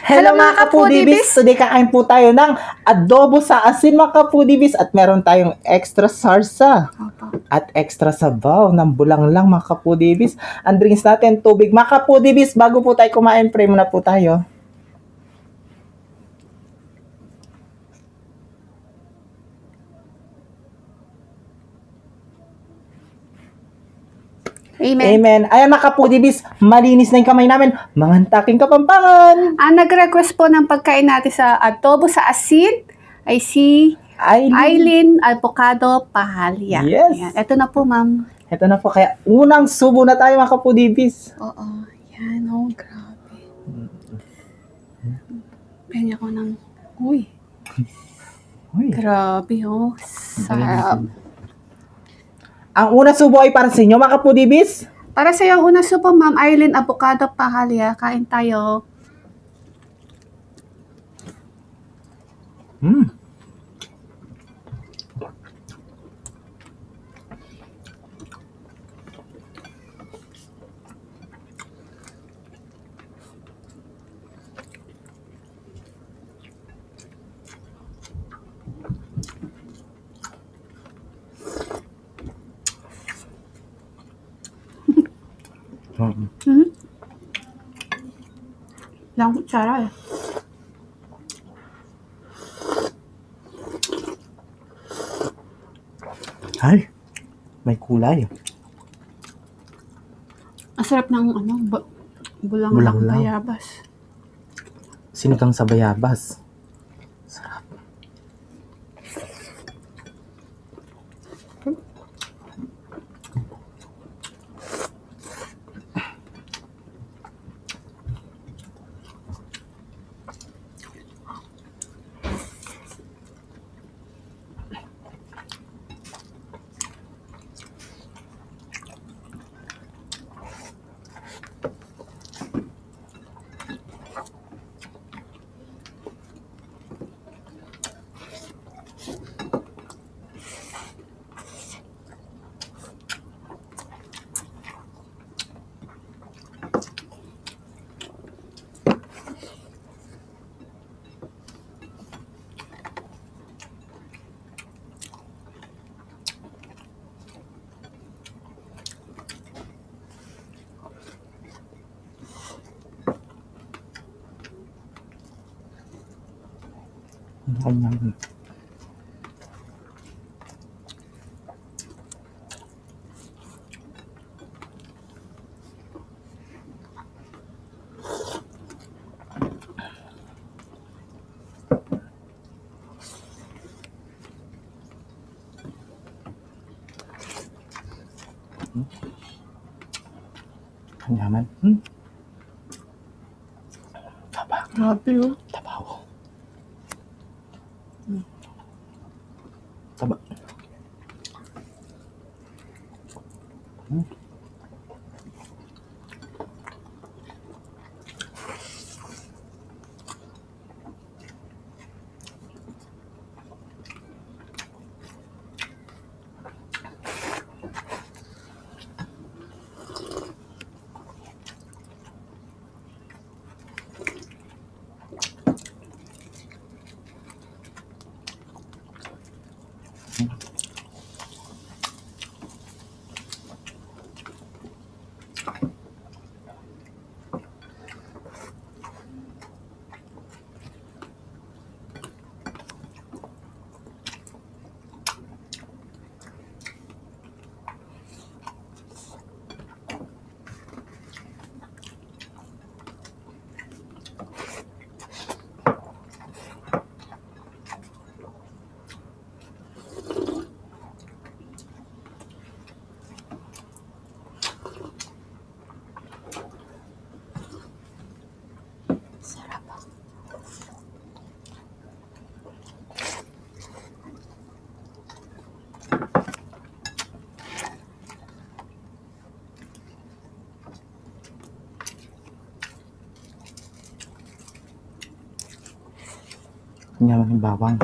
Hello mga kapudibis! Today kakain po tayo ng adobo sa asin mga kapudibis at meron tayong extra sarsa at extra sabaw ng bulanglang mga kapudibis. Ang drinks natin, tubig. Mga kapudibis, bago po tayo kumain, pray muna po tayo. Amen. Amen. Ayan mga kapudibis, malinis na yung kamay namin. Mangantaking Kapampangan. Ang nag-request po ng pagkain natin sa adobo sa asin ay si Aileen Avocado Pahalia. Yes. Ayan. Ito na po, ma'am. Ito na po, kaya unang subo na tayo mga kapudibis. Oo. Yan, oh, grabe. Kanya ko ng, uy, grabe, oh. Sarap. Ang unang subo ay para sa inyo mga kapudibis. Para sa yung unang subo, ma'am Aileen Avocado Pahalia, kain tayo. Lang kutsara eh. Ay, may kulay. Ang sarap ng bulang bayabas. Sinigang sa bayabas. Sarap. Kanyaman. Taba. Grabe oh. Tabaw. Taba. Kanyaman yung bawang.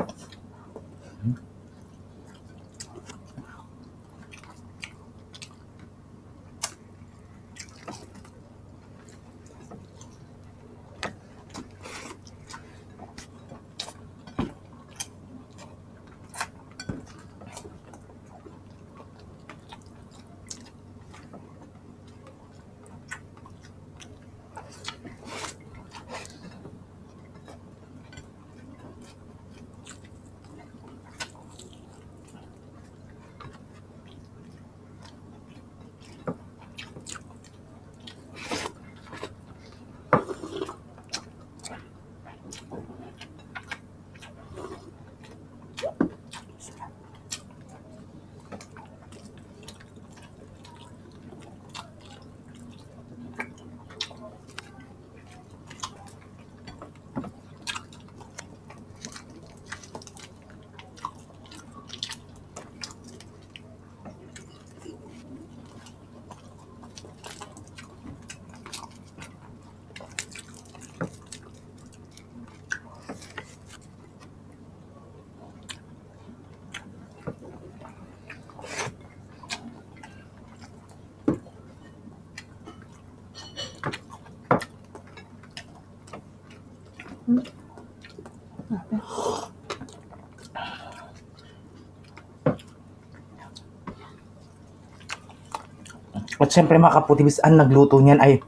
At syempre mga kaputibis, ang nagluto niyan ay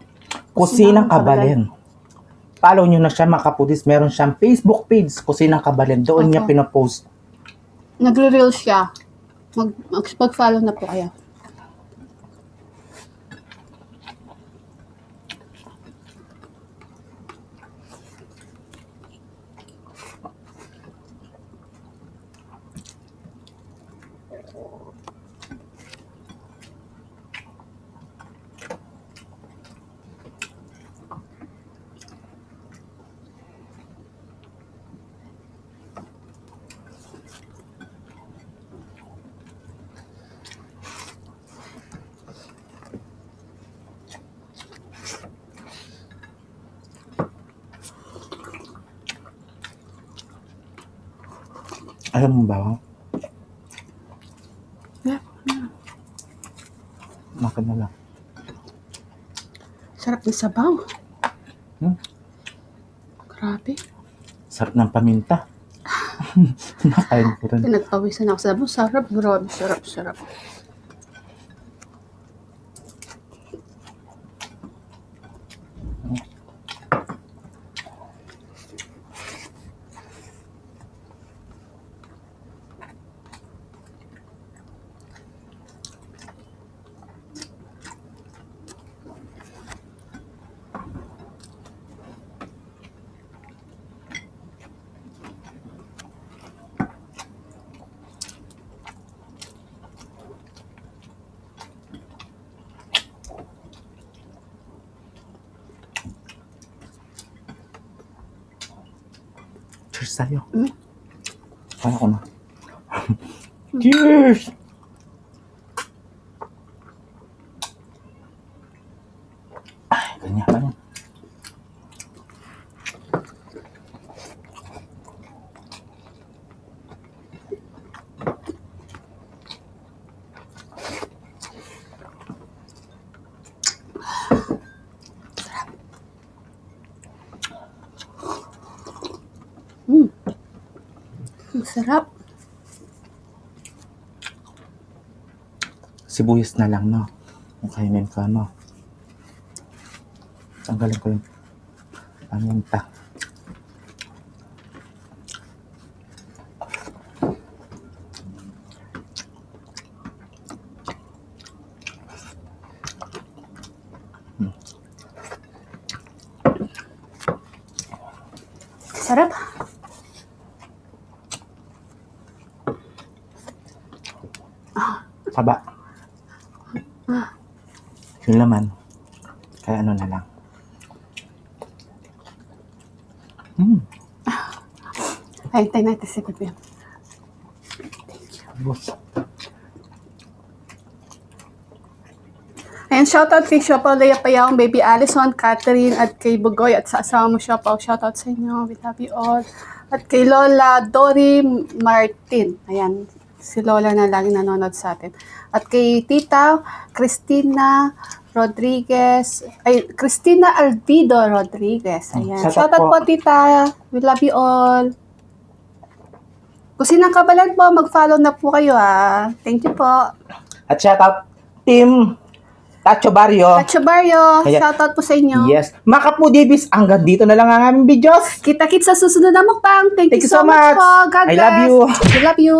Kusinang Kabalen. Follow nyo na siya mga kaputibis. Meron siyang Facebook page, Kusinang Kabalen. Doon niya pinopost. Nagre-reel siya. Mag-follow na po kayo. Alam mo ba? Makan na lang. Sarap ng sabaw. Grabe. Sarap ng paminta. Nakain ko rin. Pinagpawisan ako sa sabaw. Sarap. Grabe. Sarap. Cheers tayo. Kaya ko na. Cheers! Ay, ganyan. Masarap. Sibuyas na lang, no? Kung kainin ka, no? Tanggalin ko yung paminta. Sarap. Saba. Yung laman. Kaya ano na lang. Ay, tayo natin si Pepe. Boss. Ayan, shoutout kay Siopaw Lea Payang, Baby Allison, Catherine, at kay Bugoy, at sa asawa mo Siopaw. Shoutout sa inyo. We love you all. At kay Lola Dory Martin. Ayan, si Lola na lagi nanonood sa atin. At kay Tita Christina Rodriguez, ay, Christina Alvido Rodriguez. Ayan. Shoutout po, Tita. We love you all. Kusinang Kabalan po, mag-follow na po kayo, ha. Thank you po. At shoutout, Team Tacho Barrio. Tacho Barrio, shoutout po sa inyo. Yes. Mga kapudibis, hanggang dito na lang ang aming videos. Kita-kits sa susunod na mukbang. Thank you so much po. God bless. I love you. We love you.